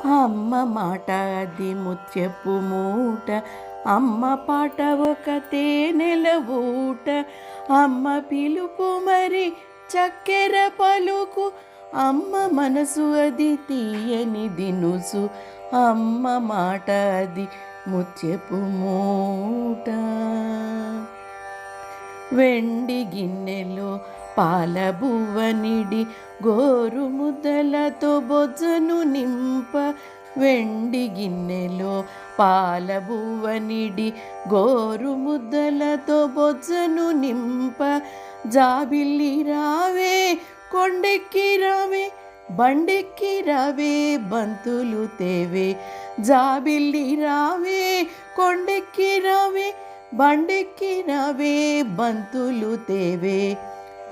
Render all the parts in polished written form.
అమ్మ మాట అది ముత్యపు మూట, అమ్మ పాట ఒక తేనెల ఊట, అమ్మ పిలుపు మరి చక్కెర పలుకు, అమ్మ మనసు అది తీయని దినుసు, అమ్మ మాట అది ముత్యపు మూట. వెండి గిన్నెలో పాల బువ్వనిడి గోరు ముద్దలతో బొజ్జను నింప, వెండి గిన్నెలో పాల బువ్వనిడి గోరు ముద్దలతో బొజ్జను నింప, జాబిల్లి రావే కొండెక్కి రావే బండెక్కి రావే బంతులు తేవే, జాబిల్లి రావే కొండెక్కి రావే బండెక్కి రావే బంతులు తేవే.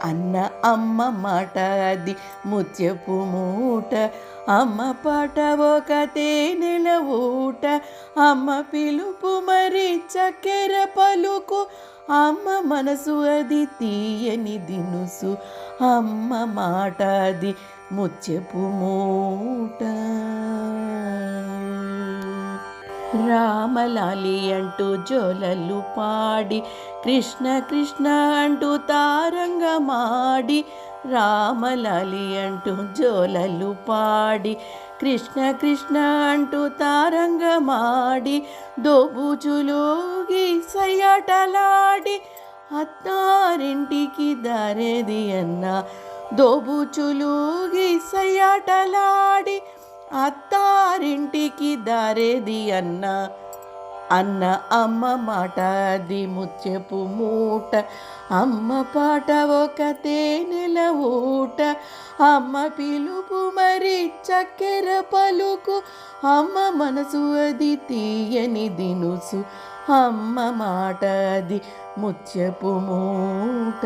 అన్న అమ్మ మాట అది ముత్యపు మూట, అమ్మ పాట ఒక తేనెల ఊట, అమ్మ పిలుపు మరి చక్కెర పలుకు, అమ్మ మనసు అది తీయని దినుసు, అమ్మ మాట అది ముత్యపు మూట. రామలాలి అంటూ జోలలు పాడి, కృష్ణ కృష్ణ అంటూ తారంగమాడి, రామలాలి అంటూ జోలలు పాడి, కృష్ణ కృష్ణ అంటూ తారంగమాడి, దోబూచులోగి సయ్యాటలాడి, అత్తారింటికి దారేది అన్న, దోబూచులోగి సయ్యాటలాడి, అత్తారింటికి దారేది అన్న. అన్న అమ్మ మాట అది ముత్యపు మూట, అమ్మ పాట ఒక తేనెల ఊట, అమ్మ పిలుపు మరి చక్కెర పలుకు, అమ్మ మనసు అది తీయని దినుసు, అమ్మ మాట అది ముత్యపు మూట.